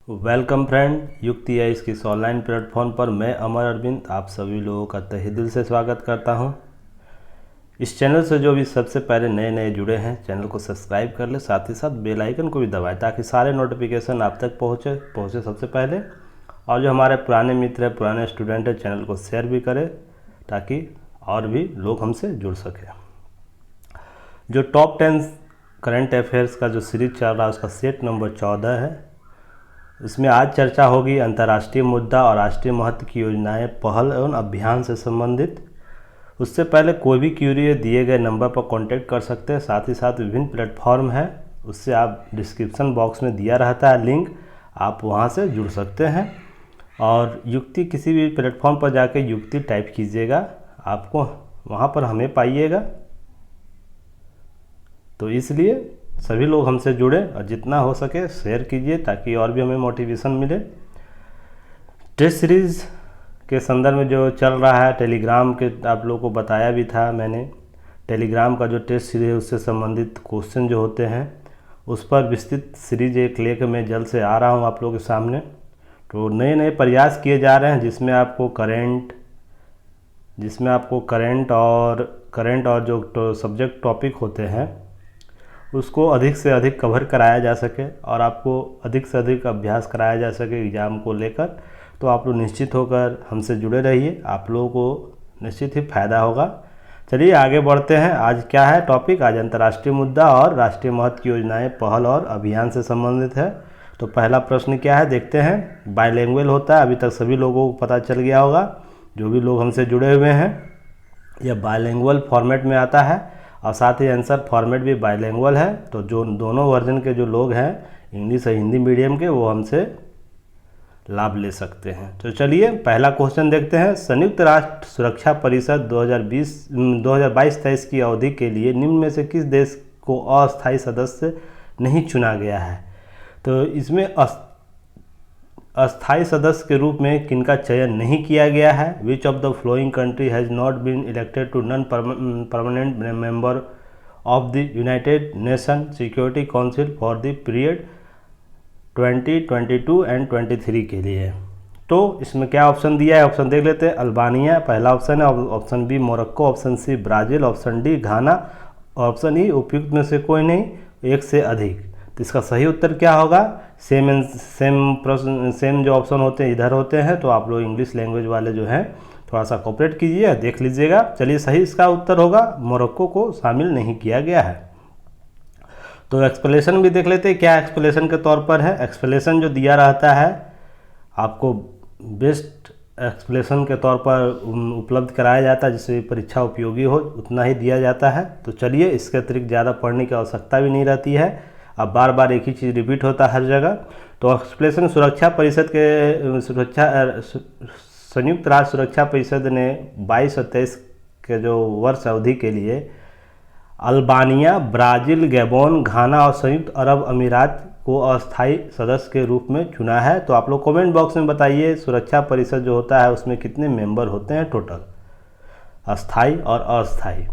Welcome friend, युक्ति है इसकी इस ऑनलाइन प्लेटफॉर्म पर मैं अमर अरविंद आप सभी लोगों का तहे दिल से स्वागत करता हूं। इस चैनल से जो भी सबसे पहले नए जुड़े हैं चैनल को सब्सक्राइब कर ले, साथ ही साथ बेल आइकन को भी दबाएं ताकि सारे नोटिफिकेशन आप तक पहुंचे सबसे पहले। और जो हमारे पुराने मित्र हैं, पुराने स्टूडेंट हैं, चैनल को शेयर भी करें ताकि और भी लोग हमसे जुड़ सकें। जो टॉप 10 करंट अफेयर्स का जो सीरीज चल रहा है उसका सेट नंबर 14 है। इसमें आज चर्चा होगी अंतर्राष्ट्रीय मुद्दा और राष्ट्रीय महत्व की योजनाएं, पहल एवं अभियान से संबंधित। उससे पहले कोई भी क्यूरी दिए गए नंबर पर कांटेक्ट कर सकते हैं। साथ ही साथ विभिन्न प्लेटफॉर्म है, उससे आप डिस्क्रिप्शन बॉक्स में दिया रहता है लिंक, आप वहां से जुड़ सकते हैं। और युक्ति किसी भी प्लेटफॉर्म पर जाके युक्ति टाइप कीजिएगा, आपको वहाँ पर हमें पाइएगा। तो इसलिए सभी लोग हमसे जुड़े और जितना हो सके शेयर कीजिए ताकि और भी हमें मोटिवेशन मिले। टेस्ट सीरीज़ के संदर्भ में जो चल रहा है, टेलीग्राम के आप लोगों को बताया भी था मैंने। टेलीग्राम का जो टेस्ट सीरीज है उससे संबंधित क्वेश्चन जो होते हैं उस पर विस्तृत सीरीज एक लेकर मैं जल्द से आ रहा हूँ आप लोगों के सामने। तो नए प्रयास किए जा रहे हैं जिसमें आपको करंट और जो सब्जेक्ट टॉपिक होते हैं उसको अधिक से अधिक कवर कराया जा सके और आपको अधिक से अधिक अभ्यास कराया जा सके एग्ज़ाम को लेकर। तो आप लोग निश्चित होकर हमसे जुड़े रहिए, आप लोगों को निश्चित ही फ़ायदा होगा। चलिए आगे बढ़ते हैं। आज क्या है टॉपिक? आज अंतर्राष्ट्रीय मुद्दा और राष्ट्रीय महत्व की योजनाएं, पहल और अभियान से संबंधित है। तो पहला प्रश्न क्या है देखते हैं। बाइलिंगुअल होता है, अभी तक सभी लोगों को पता चल गया होगा जो भी लोग हमसे जुड़े हुए हैं। यह बाइलिंगुअल फॉर्मेट में आता है और साथ ही आंसर फॉर्मेट भी बाइलिंगुअल है। तो जो दोनों वर्जन के जो लोग हैं, इंग्लिश और हिंदी मीडियम के, वो हमसे लाभ ले सकते हैं। तो चलिए पहला क्वेश्चन देखते हैं। संयुक्त राष्ट्र सुरक्षा परिषद 2022-23 की अवधि के लिए निम्न में से किस देश को अस्थायी सदस्य नहीं चुना गया है? तो इसमें अस्थायी सदस्य के रूप में किनका चयन नहीं किया गया है? Which of the flowing country has not been elected to non permanent member of the United Nation Security Council for the period 2022 and 23 के लिए? तो इसमें क्या ऑप्शन दिया है, ऑप्शन देख लेते हैं। अल्बानिया पहला ऑप्शन है, option B Morocco, option C Brazil, option D Ghana, option E उपयुक्त में से कोई नहीं, एक से अधिक। तो इसका सही उत्तर क्या होगा? सेम जो ऑप्शन होते हैं इधर होते हैं। तो आप लोग इंग्लिश लैंग्वेज वाले जो हैं थोड़ा सा कोऑपरेट कीजिए, देख लीजिएगा। चलिए सही इसका उत्तर होगा, मोरक्को को शामिल नहीं किया गया है। तो एक्सप्लेनेशन भी देख लेते हैं, क्या एक्सप्लेनेशन के तौर पर है। एक्सप्लेनेशन जो दिया रहता है आपको बेस्ट एक्सप्लेनेशन के तौर पर उपलब्ध कराया जाता है, जिससे परीक्षा उपयोगी हो उतना ही दिया जाता है। तो चलिए इसके अतिरिक्त ज़्यादा पढ़ने की आवश्यकता भी नहीं रहती है, अब बार बार एक ही चीज़ रिपीट होता है हर जगह। तो एक्सप्लेनेशन सुरक्षा परिषद के संयुक्त राष्ट्र सुरक्षा परिषद ने 22 और 23 के जो वर्ष अवधि के लिए अल्बानिया, ब्राज़ील, गैबोन, घाना और संयुक्त अरब अमीरात को अस्थायी सदस्य के रूप में चुना है। तो आप लोग कमेंट बॉक्स में बताइए सुरक्षा परिषद जो होता है उसमें कितने मेंबर होते हैं टोटल, अस्थायी और अस्थायी।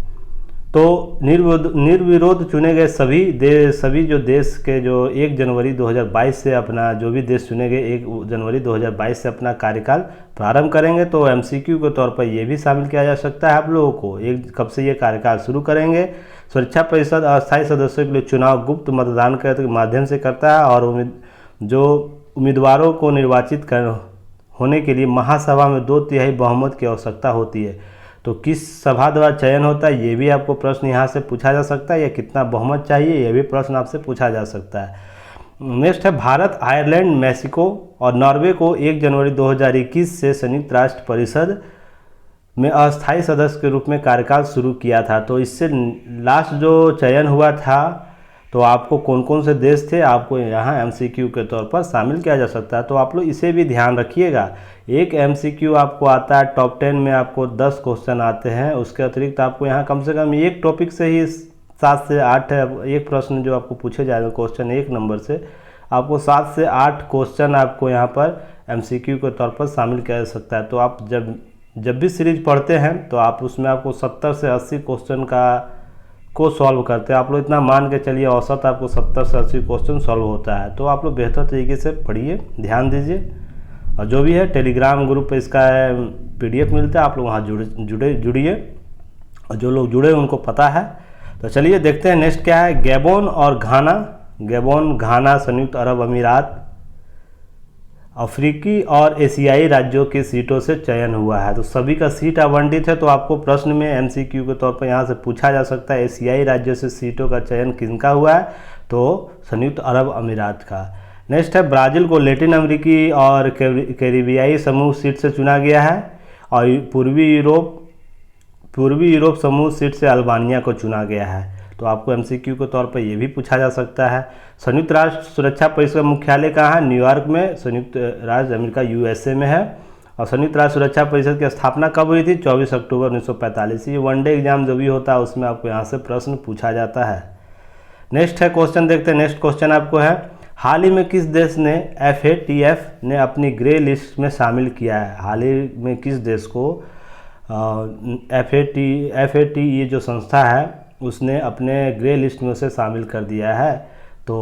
तो निर्विरोध चुने गए सभी जो देश के जो 1 जनवरी 2022 से अपना जो भी देश चुने गए 1 जनवरी 2022 से अपना कार्यकाल प्रारंभ करेंगे। तो एमसीक्यू के तौर पर ये भी शामिल किया जा सकता है आप लोगों को, कब से ये कार्यकाल शुरू करेंगे। सुरक्षा परिषद अस्थायी सदस्यों के लिए चुनाव गुप्त मतदान के माध्यम से करता है और जो उम्मीदवारों को निर्वाचित होने के लिए महासभा में 2/3 बहुमत की आवश्यकता होती है। तो किस सभा द्वारा चयन होता है ये भी आपको प्रश्न यहाँ से पूछा जा सकता है, या कितना बहुमत चाहिए ये भी प्रश्न आपसे पूछा जा सकता है। नेक्स्ट है भारत, आयरलैंड, मैक्सिको और नॉर्वे को 1 जनवरी 2021 से संयुक्त राष्ट्र परिषद में अस्थायी सदस्य के रूप में कार्यकाल शुरू किया था। तो इससे लास्ट जो चयन हुआ था तो आपको कौन कौन से देश थे आपको यहाँ एमसीक्यू के तौर पर शामिल किया जा सकता है। तो आप लोग इसे भी ध्यान रखिएगा। एक एमसीक्यू आपको आता है, टॉप 10 में आपको 10 क्वेश्चन आते हैं। उसके अतिरिक्त आपको यहाँ कम से कम एक टॉपिक से ही 7 से 8 एक प्रश्न जो आपको पूछे जाएंगे क्वेश्चन 1 नंबर से, आपको 7 से 8 क्वेश्चन आपको यहाँ पर एमसीक्यू के तौर पर शामिल किया जा सकता है। तो आप जब भी सीरीज पढ़ते हैं तो आप उसमें आपको 70 से 80 क्वेश्चन का को सॉल्व करते हैं। आप लोग इतना मान के चलिए औसत आपको 70 से 80 क्वेश्चन सॉल्व होता है। तो आप लोग बेहतर तरीके से पढ़िए, ध्यान दीजिए। और जो भी है टेलीग्राम ग्रुप पे इसका PDF मिलता है, आप लोग वहाँ जुड़िए और जो लोग जुड़े उनको पता है। तो चलिए देखते हैं नेक्स्ट क्या है। गैबोन और घाना संयुक्त अरब अमीरात अफ्रीकी और एशियाई राज्यों की सीटों से चयन हुआ है। तो सभी का सीट आवंटित है। तो आपको प्रश्न में MCQ के तौर पर यहाँ से पूछा जा सकता है एशियाई राज्यों से सीटों का चयन किनका हुआ है, तो संयुक्त अरब अमीरात का। नेक्स्ट है ब्राज़ील को लैटिन अमेरिकी और कैरिबियाई समूह सीट से चुना गया है और पूर्वी यूरोप समूह सीट से अल्बानिया को चुना गया है। तो आपको MCQ के तौर पर यह भी पूछा जा सकता है। संयुक्त राष्ट्र सुरक्षा परिषद का मुख्यालय कहाँ है? न्यूयॉर्क में संयुक्त राज्य अमेरिका USA में है। और संयुक्त राष्ट्र सुरक्षा परिषद की स्थापना कब हुई थी? 24 अक्टूबर 1945। ये वनडे एग्जाम जो भी होता है उसमें आपको यहाँ से प्रश्न पूछा जाता है। नेक्स्ट है क्वेश्चन देखते हैं। नेक्स्ट क्वेश्चन आपको है, हाल ही में किस देश ने FATF ने अपनी ग्रे लिस्ट में शामिल किया है? हाल ही में किस देश को FAT ये जो संस्था है उसने अपने ग्रे लिस्ट में उसे शामिल कर दिया है? तो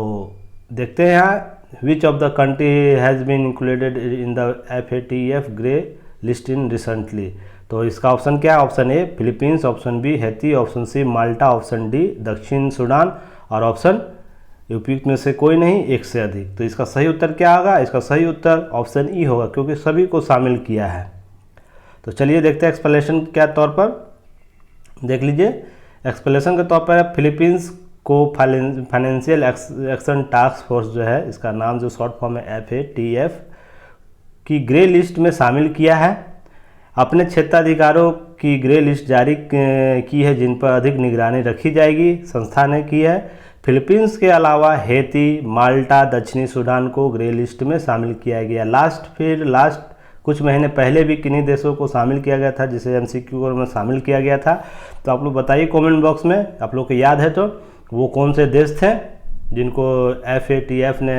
देखते हैं यहाँ, which of the country has been included in the FATF grey list in recently? तो इसका ऑप्शन क्या है? Option A Philippines, option B Haiti, option C Malta, option D दक्षिण सूडान और ऑप्शन उपयुक्त में से कोई नहीं, एक से अधिक। तो इसका सही उत्तर क्या होगा? इसका सही उत्तर ऑप्शन ई होगा, क्योंकि सभी को शामिल किया है। तो चलिए देखते हैं एक्सप्लेनेशन क्या तौर पर, देख लीजिए। एक्सप्लेनेशन के तौर पर फिलीपींस को फाइनेंशियल एक्शन टास्क फोर्स जो है, इसका नाम जो शॉर्ट फॉर्म है FATF की ग्रे लिस्ट में शामिल किया है। अपने क्षेत्राधिकारों की ग्रे लिस्ट जारी की है जिन पर अधिक निगरानी रखी जाएगी, संस्था ने की है। फिलीपींस के अलावा हैती, माल्टा, दक्षिणी सूडान को ग्रे लिस्ट में शामिल किया गया। लास्ट कुछ महीने पहले भी किन्हीं देशों को शामिल किया गया था जिसे MCQ में शामिल किया गया था। तो आप लोग बताइए कमेंट बॉक्स में, आप लोग को याद है तो वो कौन से देश थे जिनको FATF ने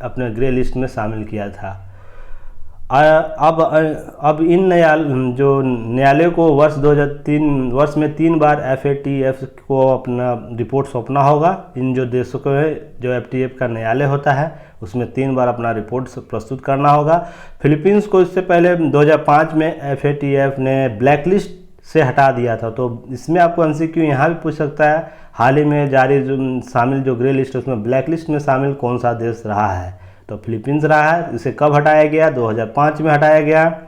अपने ग्रे लिस्ट में शामिल किया था। अब इन न्यायालय को वर्ष में 3 बार FATF को अपना रिपोर्ट सौंपना होगा। इन जो देशों को जो FATF का न्यायालय होता है उसमें 3 बार अपना रिपोर्ट प्रस्तुत करना होगा। फिलीपींस को इससे पहले 2005 में FATF ने ब्लैक लिस्ट से हटा दिया था। तो इसमें आपको MCQ यहाँ भी पूछ सकता है, हाल ही में जारी शामिल जो ग्रे लिस्ट है उसमें ब्लैक लिस्ट में शामिल कौन सा देश रहा है? तो फिलीपींस रहा है। इसे कब हटाया गया? 2005 में हटाया गया।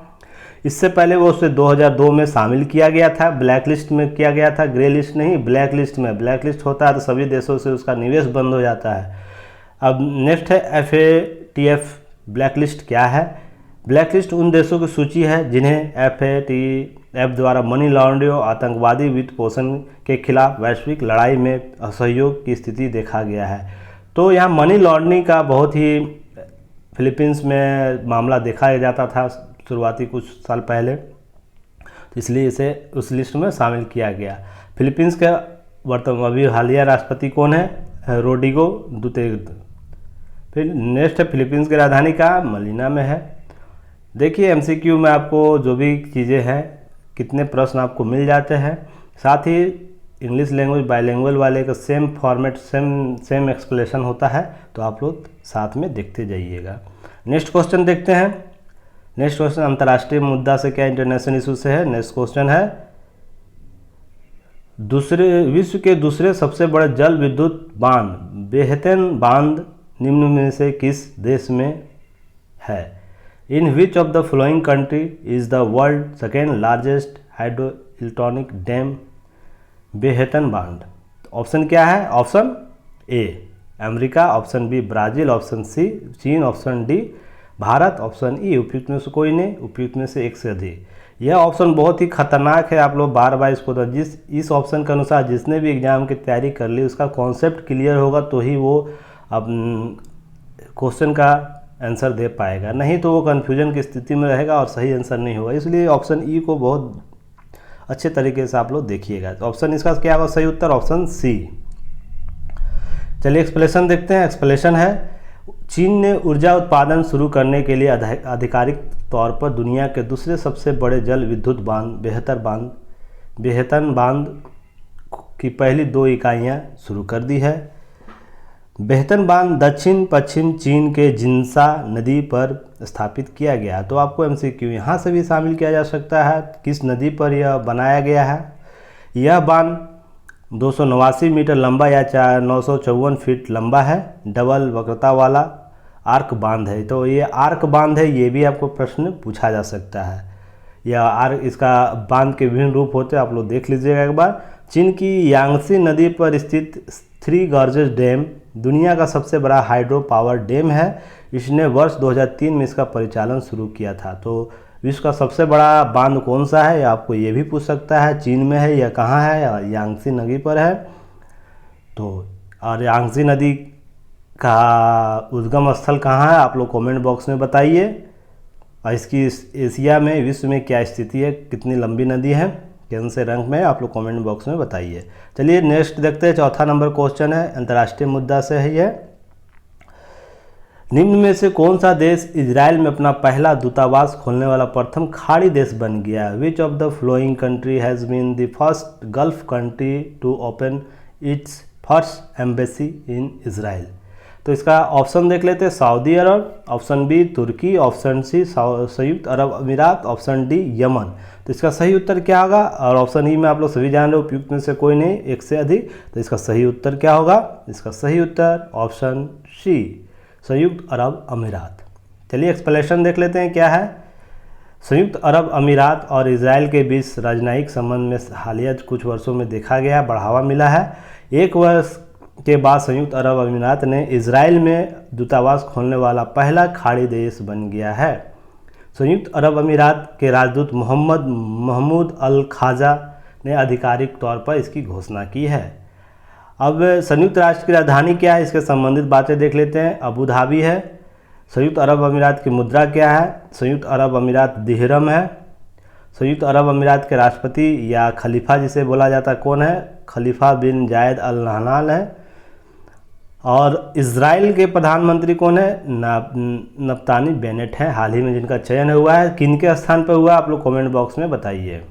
इससे पहले वो उसे 2002 में शामिल किया गया था, ब्लैक लिस्ट में किया गया था, ग्रे लिस्ट नहीं, ब्लैक लिस्ट में। ब्लैक लिस्ट होता है तो सभी देशों से उसका निवेश बंद हो जाता है। अब नेक्स्ट है FATF ब्लैक लिस्ट क्या है? ब्लैक लिस्ट उन देशों की सूची है जिन्हें FATF द्वारा मनी लॉन्ड्रिंग और आतंकवादी वित्त पोषण के खिलाफ वैश्विक लड़ाई में असहयोग की स्थिति देखा गया है। तो यहाँ मनी लॉन्ड्रिंग का बहुत ही फिलीपींस में मामला देखा जाता था शुरुआती कुछ साल पहले, तो इसलिए इसे उस लिस्ट में शामिल किया गया। फिलीपींस के वर्तमान अभी हालिया राष्ट्रपति कौन है? Rodrigo Duterte. फिर नेक्स्ट है फिलीपींस की राजधानी कहाँ? मनीला में है। देखिए MCQ में आपको जो भी चीज़ें हैं, कितने प्रश्न आपको मिल जाते हैं, साथ ही इंग्लिश लैंग्वेज बाइलिंगुअल वाले का सेम फॉर्मेट सेम एक्सप्लेनेशन होता है। तो आप लोग साथ में देखते जाइएगा। नेक्स्ट क्वेश्चन देखते हैं। नेक्स्ट क्वेश्चन अंतर्राष्ट्रीय मुद्दा से क्या इंटरनेशनल इशू से है। नेक्स्ट क्वेश्चन है, विश्व के दूसरे सबसे बड़े जल विद्युत बांध बेहतन बांध निम्न में से किस देश में है? In which of the following country is the world second largest hydro electronic dam बेहतन बांध? ऑप्शन क्या है? Option A America, option B Brazil, option C चीन, option D Bharat, option E उपयुक्त में से कोई नहीं, उपयुक्त में से एक से अधिक। यह ऑप्शन बहुत ही खतरनाक है। आप लोग बार बार इसको इस ऑप्शन के अनुसार जिसने भी एग्जाम की तैयारी कर ली उसका कॉन्सेप्ट क्लियर होगा तो ही वो अब क्वेश्चन का आंसर दे पाएगा, नहीं तो वो कन्फ्यूजन की स्थिति में रहेगा और सही आंसर नहीं होगा। इसलिए ऑप्शन ई को बहुत अच्छे तरीके से आप लोग देखिएगा। तो ऑप्शन इसका क्या होगा सही उत्तर? Option C. चलिए एक्सप्लेनेशन देखते हैं। एक्सप्लेनेशन है, चीन ने ऊर्जा उत्पादन शुरू करने के लिए आधिकारिक तौर पर दुनिया के दूसरे सबसे बड़े जल विद्युत बांध बेहतन बांध की पहली 2 इकाइयाँ शुरू कर दी है। बेहतन बांध दक्षिण पश्चिम चीन के जिन्सा नदी पर स्थापित किया गया। तो आपको एमसीक्यू यहाँ से भी शामिल किया जा सकता है, किस नदी पर यह बनाया गया है। यह बांध 289 मीटर लंबा या 954 फीट लंबा है, डबल वक्रता वाला आर्क बांध है। तो ये आर्क बांध है, ये भी आपको प्रश्न पूछा जा सकता है। यह आर्क, इसका बांध के विभिन्न रूप होते हैं, आप लोग देख लीजिएगा एक बार। चीन की यांगसी नदी पर स्थित थ्री गॉर्जेस डैम दुनिया का सबसे बड़ा हाइड्रो पावर डैम है। इसने वर्ष 2003 में इसका परिचालन शुरू किया था। तो विश्व का सबसे बड़ा बांध कौन सा है, आपको ये भी पूछ सकता है। चीन में है या कहाँ है, या यांगसी नदी पर है। तो और यांगसी नदी का उद्गम स्थल कहाँ है, आप लोग कमेंट बॉक्स में बताइए। और इसकी एशिया में, विश्व में क्या स्थिति है, कितनी लंबी नदी है, कौन से रंग में, आप लोग कमेंट बॉक्स में बताइए। चलिए नेक्स्ट देखते हैं। चौथा नंबर क्वेश्चन है, अंतर्राष्ट्रीय मुद्दा से है ये। निम्न में से कौन सा देश इजराइल में अपना पहला दूतावास खोलने वाला प्रथम खाड़ी देश बन गया। Which of the flowing country has been the first gulf country to open its first embassy in Israel. तो इसका ऑप्शन देख लेते हैं। सऊदी अरब, ऑप्शन बी तुर्की, ऑप्शन सी संयुक्त अरब अमीरात, ऑप्शन डी यमन। तो इसका सही उत्तर क्या होगा, और ऑप्शन ई में आप लोग सभी जान रहे हो, उपयुक्त में से कोई नहीं, एक से अधिक। तो इसका सही उत्तर क्या होगा, इसका सही उत्तर ऑप्शन सी संयुक्त अरब अमीरात। चलिए एक्सप्लेनेशन देख लेते हैं क्या है। संयुक्त अरब अमीरात और इजराइल के बीच राजनयिक संबंध में हालिया कुछ वर्षों में देखा गया बढ़ावा मिला है। एक वर्ष के बाद संयुक्त अरब अमीरात ने इजराइल में दूतावास खोलने वाला पहला खाड़ी देश बन गया है। संयुक्त अरब अमीरात के राजदूत मोहम्मद महमूद अल खाजा ने आधिकारिक तौर पर इसकी घोषणा की है। अब संयुक्त राष्ट्र की राजधानी क्या है, इसके संबंधित बातें देख लेते हैं। अबू धाबी है। संयुक्त अरब अमीरात की मुद्रा क्या है, संयुक्त अरब अमीरात दिहरम है। संयुक्त अरब अमीरात के राष्ट्रपति या खलीफा जिसे बोला जाता है कौन है, खलीफा बिन जायद अल नहयान है। और इजराइल के प्रधानमंत्री कौन है, नफ्ताली बेनेट हैं, हाल ही में जिनका चयन हुआ है। किनके स्थान पर हुआ, आप लोग कमेंट बॉक्स में बताइए।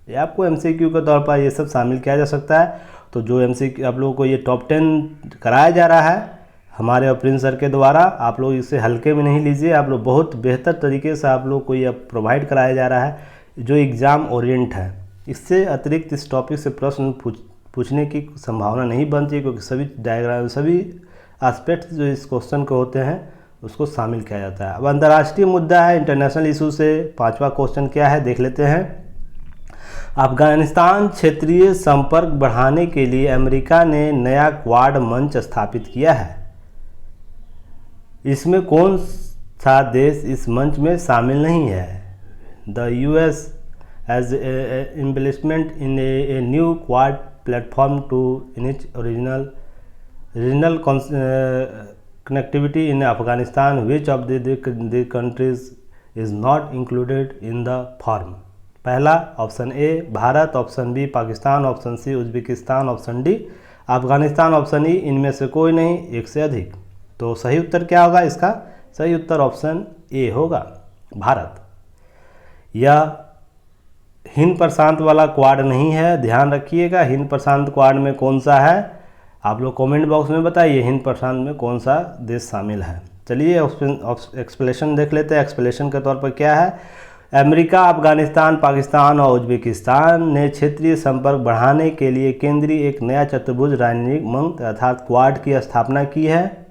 ये आपको एमसीक्यू के तौर पर ये सब शामिल किया जा सकता है। तो जो एमसीक्यू आप लोगों को ये टॉप 10 कराया जा रहा है हमारे प्रिंस सर के द्वारा, आप लोग इसे हल्के में नहीं लीजिए। आप लोग बहुत बेहतर तरीके से आप लोग को ये प्रोवाइड कराया जा रहा है, जो एग्ज़ाम ओरिएंट है। इससे अतिरिक्त इस टॉपिक से प्रश्न पूछने की संभावना नहीं बनती, क्योंकि सभी डायग्राम, सभी एस्पेक्ट जो इस क्वेश्चन के होते हैं उसको शामिल किया जाता है। अब अंतर्राष्ट्रीय मुद्दा है, इंटरनेशनल इशू से पांचवा क्वेश्चन क्या है देख लेते हैं। अफगानिस्तान क्षेत्रीय संपर्क बढ़ाने के लिए अमेरिका ने नया क्वाड मंच स्थापित किया है। इसमें कौन सा देश इस मंच में शामिल नहीं है। The US has investment in a new quad platform to enhance regional connectivity in Afghanistan. Which of the countries is not included in the forum? पहला option A Bharat, option B Pakistan, option C Uzbekistan, option D Afghanistan, option E इनमें से कोई नहीं, एक से अधिक। तो सही उत्तर क्या होगा, इसका सही उत्तर ऑप्शन ए होगा, भारत। यह हिंद प्रशांत वाला क्वाड नहीं है, ध्यान रखिएगा। हिंद प्रशांत क्वाड में कौन सा है, आप लोग कमेंट बॉक्स में बताइए हिंद प्रशांत में कौन सा देश शामिल है। चलिए एक्सप्लेनेशन देख लेते हैं। एक्सप्लेनेशन के तौर पर क्या है, अमेरिका, अफगानिस्तान, पाकिस्तान और उज्बेकिस्तान ने क्षेत्रीय संपर्क बढ़ाने के लिए केंद्रीय एक नया चतुर्भुज रणनीतिक मंच अर्थात क्वाड की स्थापना की है।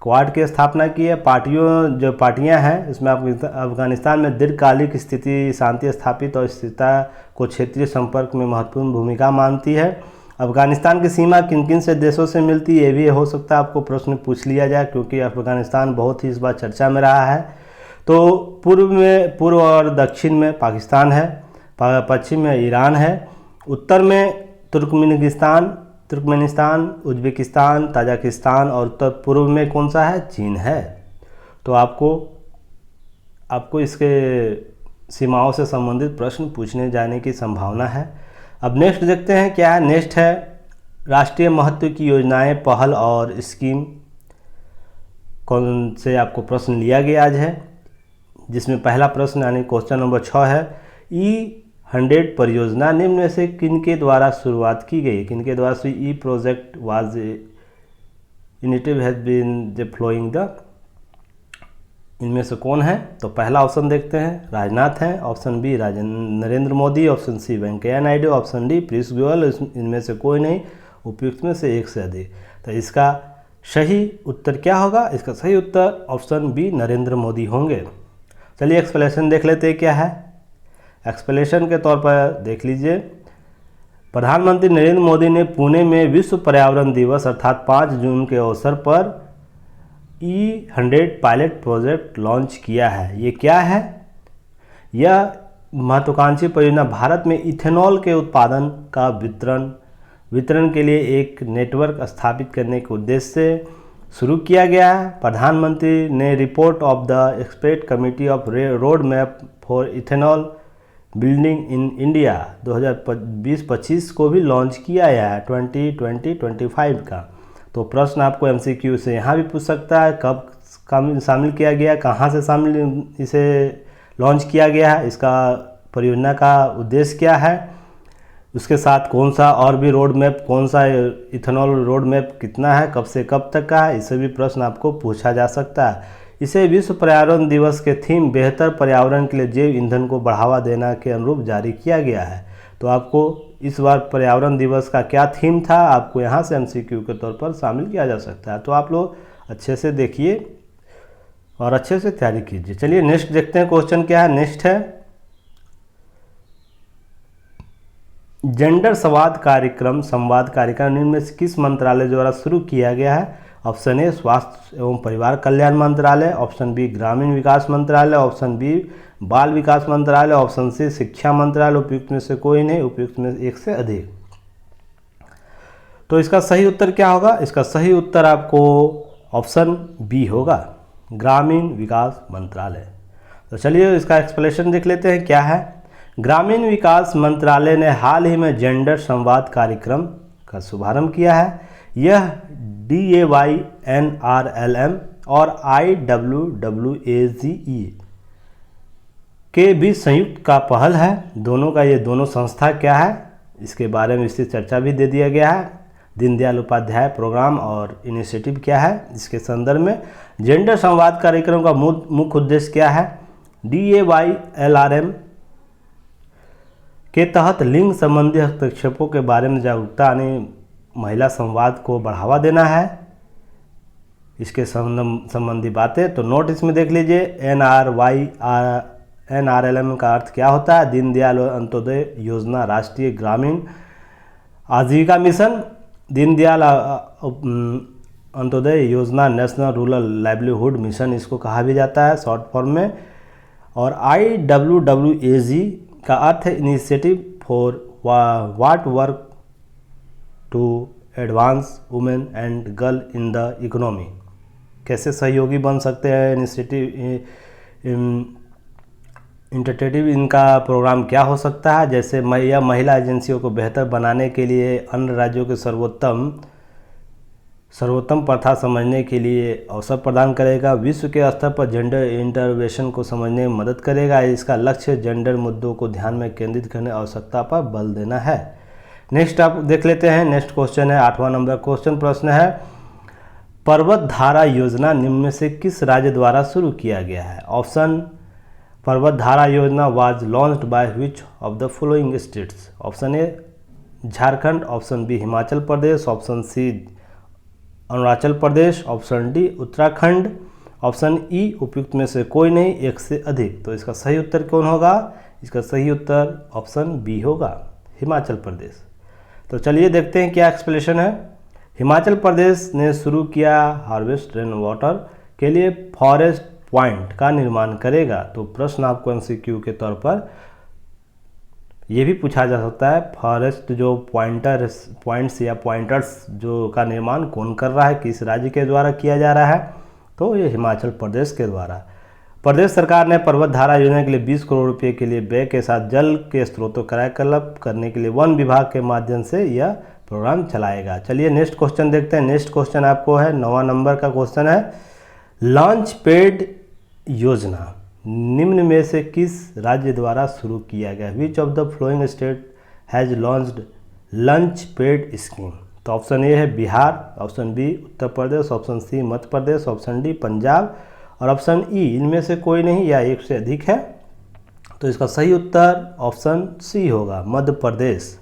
क्वाड की स्थापना की है। पार्टियां हैं इसमें अफगानिस्तान में दीर्घकालिक स्थिति, शांति स्थापित और स्थिरता को क्षेत्रीय संपर्क में महत्वपूर्ण भूमिका मानती है। अफगानिस्तान की सीमा किन किन से देशों से मिलती है, ये भी हो सकता है आपको प्रश्न पूछ लिया जाए, क्योंकि अफगानिस्तान बहुत ही इस बार चर्चा में रहा है। तो पूर्व और दक्षिण में पाकिस्तान है, पश्चिम में ईरान है, उत्तर में तुर्कमेनिस्तान, उज्बेकिस्तान, ताजिकिस्तान और उत्तर पूर्व में कौन सा है, चीन है। तो आपको इसके सीमाओं से संबंधित प्रश्न पूछने जाने की संभावना है। अब नेक्स्ट देखते हैं क्या है। नेक्स्ट है राष्ट्रीय महत्व की योजनाएं, पहल और स्कीम कौन से आपको प्रश्न लिया गया आज है, जिसमें पहला प्रश्न यानी क्वेश्चन नंबर 6 है। 100 परियोजना निम्न में से किनके द्वारा शुरुआत की गई, किनके द्वारा से ई project was initiative has been deploying the, इनमें से कौन है? तो पहला ऑप्शन देखते हैं, राजनाथ हैं, option B Narendra Modi, option C Venkaiah Naidu, option D Piyush Goyal, इनमें से कोई नहीं, उपयुक्त में से एक से अधिक। तो इसका सही उत्तर क्या होगा? इसका सही उत्तर ऑप्शन बी नरेंद्र मोदी होंगे। चलिए एक्सप्लेनेशन देख लेते हैं क्या है। एक्सप्लेनेशन के तौर पर देख लीजिए, प्रधानमंत्री नरेंद्र मोदी ने पुणे में विश्व पर्यावरण दिवस अर्थात 5 जून के अवसर पर E100 पायलट प्रोजेक्ट लॉन्च किया है। ये क्या है? यह महत्वाकांक्षी परियोजना भारत में इथेनॉल के उत्पादन का वितरण के लिए एक नेटवर्क स्थापित करने के उद्देश्य से शुरू किया गया है। प्रधानमंत्री ने report of the expert committee of road map for ethanol building in India 2020-25 को भी लॉन्च किया है 2020-25 का। तो प्रश्न आपको MCQ से यहाँ भी पूछ सकता है, कब शामिल किया गया, कहाँ से शामिल इसे लॉन्च किया गया है, इसका परियोजना का उद्देश्य क्या है, उसके साथ कौन सा और भी रोड मैप, कौन सा इथेनॉल रोड मैप कितना है, कब से कब तक का है, इससे भी प्रश्न आपको पूछा जा सकता है। इसे विश्व पर्यावरण दिवस के थीम बेहतर पर्यावरण के लिए जैव ईंधन को बढ़ावा देना के अनुरूप जारी किया गया है। तो आपको इस बार पर्यावरण दिवस का क्या थीम था, आपको यहाँ से MCQ के तौर पर शामिल किया जा सकता है। तो आप लोग अच्छे से देखिए और अच्छे से तैयारी कीजिए। चलिए नेक्स्ट देखते हैं क्वेश्चन क्या है। नेक्स्ट है, जेंडर संवाद कार्यक्रम निम्न में से किस मंत्रालय द्वारा शुरू किया गया है? ऑप्शन ए स्वास्थ्य एवं परिवार कल्याण मंत्रालय, ऑप्शन बी ग्रामीण विकास मंत्रालय, ऑप्शन बी बाल विकास मंत्रालय, ऑप्शन सी शिक्षा मंत्रालय, उपयुक्त में से कोई नहीं, उपयुक्त में एक से अधिक। तो इसका सही उत्तर क्या होगा? इसका सही उत्तर आपको ऑप्शन बी होगा, ग्रामीण विकास मंत्रालय। तो चलिए इसका एक्सप्लेनेशन देख लेते हैं क्या है। ग्रामीण विकास मंत्रालय ने हाल ही में जेंडर संवाद कार्यक्रम का शुभारंभ किया है। यह DAY, NRLM और IWWAGE के बीच संयुक्त का पहल है। दोनों संस्था क्या है, इसके बारे में विस्तृत चर्चा भी दे दिया गया है। दीनदयाल उपाध्याय प्रोग्राम और इनिशिएटिव क्या है, इसके संदर्भ में जेंडर संवाद कार्यक्रम का मुख्य उद्देश्य क्या है? DAY LRM के तहत लिंग संबंधी हस्तक्षेपों के बारे में जागरूकता यानी महिला संवाद को बढ़ावा देना है। इसके संबंधी बातें तो नोट इसमें देख लीजिए। NRLM का अर्थ क्या होता है? दीनदयाल अंत्योदय योजना, राष्ट्रीय ग्रामीण आजीविका मिशन, दीनदयाल अंत्योदय योजना, नेशनल रूरल लाइवलीहुड मिशन इसको कहा भी जाता है शॉर्ट फॉर्म में। और IWWAG का अर्थ है initiative for what work to advance women and girl in the economy. कैसे सहयोगी बन सकते हैं इनिशिएटिव, इंटरटेटिव इनका प्रोग्राम क्या हो सकता है? जैसे महिला एजेंसियों को बेहतर बनाने के लिए, अन्य राज्यों के सर्वोत्तम प्रथा समझने के लिए अवसर प्रदान करेगा, विश्व के स्तर पर जेंडर इंटरवेंशन को समझने में मदद करेगा। इसका लक्ष्य जेंडर मुद्दों को ध्यान में केंद्रित करने आवश्यकता पर बल देना है। नेक्स्ट आप देख लेते हैं। नेक्स्ट क्वेश्चन है 8वां नंबर क्वेश्चन। प्रश्न है, पर्वत धारा योजना निम्न में से किस राज्य द्वारा शुरू किया गया है? Option, Parvat Dhara Yojana was launched by which of the following states? Option A Jharkhand, option B Himachal Pradesh, option C Arunachal Pradesh, option D Uttarakhand, option E उपयुक्त में से कोई नहीं, एक से अधिक। तो इसका सही उत्तर कौन होगा? इसका सही उत्तर ऑप्शन बी होगा, हिमाचल प्रदेश। तो चलिए देखते हैं क्या एक्सप्लेनेशन है। हिमाचल प्रदेश ने शुरू किया हार्वेस्ट रेन वाटर के लिए फॉरेस्ट पॉइंट का निर्माण करेगा। तो प्रश्न आपको MCQ के तौर पर ये भी पूछा जा सकता है, फॉरेस्ट जो पॉइंट्स या पॉइंटर्स जो का निर्माण कौन कर रहा है, किस राज्य के द्वारा किया जा रहा है? तो ये हिमाचल प्रदेश के द्वारा। प्रदेश सरकार ने पर्वत धारा योजना के लिए 20 करोड़ रुपये के लिए व्यय के साथ जल के स्रोतों क्रियाकलाप करने के लिए वन विभाग के माध्यम से यह प्रोग्राम चलाएगा। चलिए नेक्स्ट क्वेश्चन देखते हैं। नेक्स्ट क्वेश्चन आपको है 9वां नंबर का क्वेश्चन है, लॉन्च पैड योजना निम्न में से किस राज्य द्वारा शुरू किया गया? Which of the flowing state has launched lunch paid scheme? तो ऑप्शन ए है Bihar, option B Uttar Pradesh, option सी मध्य प्रदेश, ऑप्शन डी पंजाब और ऑप्शन ई इनमें से कोई नहीं या एक से अधिक है। तो इसका सही उत्तर ऑप्शन सी होगा, मध्य प्रदेश।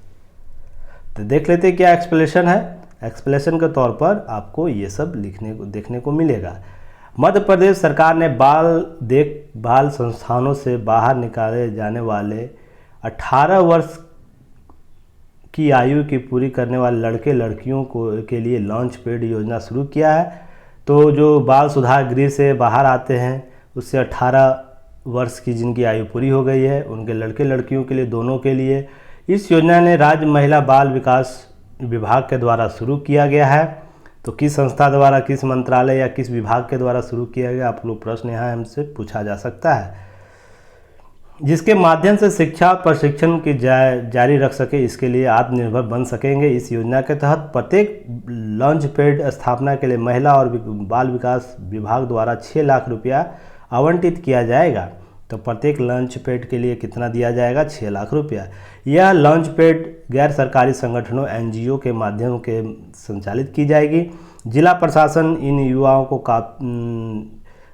तो देख लेते हैं क्या एक्सप्लेनेशन है। एक्सप्लेनेशन के तौर पर आपको ये सब देखने को मिलेगा। मध्य प्रदेश सरकार ने बाल देखभाल संस्थानों से बाहर निकाले जाने वाले 18 वर्ष की आयु की पूरी करने वाले लड़के लड़कियों के लिए लॉन्च पेड योजना शुरू किया है। तो जो बाल सुधार गृह से बाहर आते हैं उससे 18 वर्ष की जिनकी आयु पूरी हो गई है उनके लड़के लड़कियों के लिए, दोनों के लिए इस योजना ने राज्य महिला बाल विकास विभाग के द्वारा शुरू किया गया है। तो किस संस्था द्वारा, किस मंत्रालय या किस विभाग के द्वारा शुरू किया गया, आप लोग प्रश्न यहाँ हमसे पूछा जा सकता है। जिसके माध्यम से शिक्षा प्रशिक्षण की जारी रख सके, इसके लिए आत्मनिर्भर बन सकेंगे। इस योजना के तहत प्रत्येक लॉन्च पैड स्थापना के लिए महिला और बाल विकास विभाग द्वारा 6 लाख रुपया आवंटित किया जाएगा। तो प्रत्येक लॉन्च पैड के लिए कितना दिया जाएगा? 6 लाख रुपया। यह लॉन्च पैड गैर सरकारी संगठनों एनजीओ के माध्यम के संचालित की जाएगी। जिला प्रशासन इन युवाओं को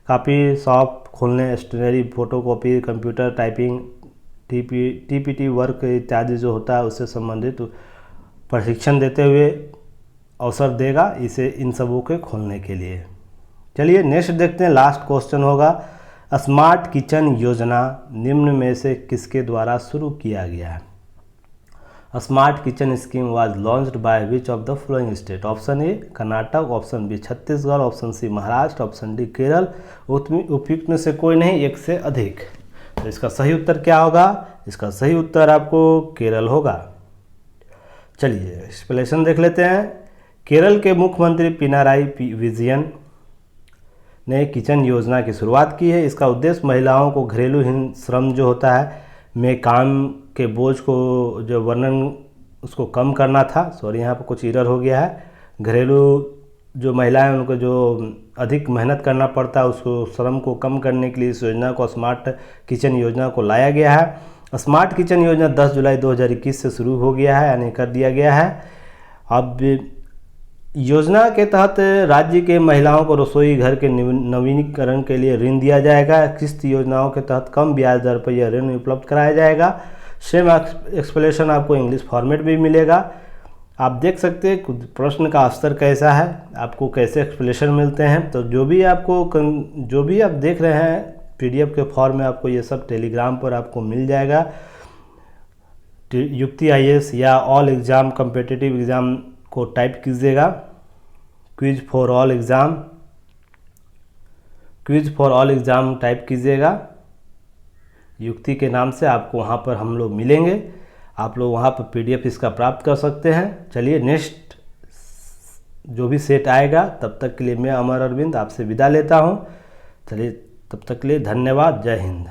कॉपी शॉप खोलने, stationery, photocopy, computer typing, TPT work इत्यादि जो होता है उससे संबंधित प्रशिक्षण देते हुए अवसर देगा इसे इन सबों के खोलने के लिए। चलिए नेक्स्ट देखते हैं। लास्ट क्वेश्चन होगा, स्मार्ट किचन योजना निम्न में से किसके द्वारा शुरू किया गया है? Smart kitchen scheme was launched by which of the flowing state? Option A Karnataka, option B Chhattisgarh, option C Maharashtra, option D Kerala. उपयुक्त में से कोई नहीं, एक से अधिक। तो इसका सही उत्तर क्या होगा? इसका सही उत्तर आपको केरल होगा। चलिए एक्सप्लेनेशन देख लेते हैं। केरल के मुख्यमंत्री पिनाराई विजयन ने किचन योजना की शुरुआत की है। इसका उद्देश्य महिलाओं को घरेलू श्रम जो होता है में काम के बोझ को जो वर्णन उसको कम करना था। सॉरी यहाँ पर कुछ एरर हो गया है। घरेलू जो महिलाएं उनको जो अधिक मेहनत करना पड़ता है उसको श्रम को कम करने के लिए इस योजना को स्मार्ट किचन योजना को लाया गया है। स्मार्ट किचन योजना 10 जुलाई 2021 से शुरू हो गया है, यानी कर दिया गया है। अब योजना के तहत राज्य के महिलाओं को रसोई घर के नवीनीकरण के लिए ऋण दिया जाएगा। किस्त योजनाओं के तहत कम ब्याज दर पर यह ऋण उपलब्ध कराया जाएगा। सेम एक्सप्लेनेशन आपको इंग्लिश फॉर्मेट में मिलेगा। आप देख सकते हैं प्रश्न का स्तर कैसा है, आपको कैसे एक्सप्लेनेशन मिलते हैं। तो जो भी आप देख रहे हैं पीडीएफ के फॉर्म में आपको ये सब टेलीग्राम पर आपको मिल जाएगा। युक्ति आईएएस या ऑल एग्ज़ाम कम्पिटिटिव एग्ज़ाम को टाइप कीजिएगा, quiz for all exam type कीजिएगा। युक्ति के नाम से आपको वहाँ पर हम लोग मिलेंगे। आप लोग वहाँ पर पीडीएफ इसका प्राप्त कर सकते हैं। चलिए नेक्स्ट जो भी सेट आएगा तब तक के लिए मैं अमर अरविंद आपसे विदा लेता हूँ। चलिए तब तक के लिए धन्यवाद। जय हिंद।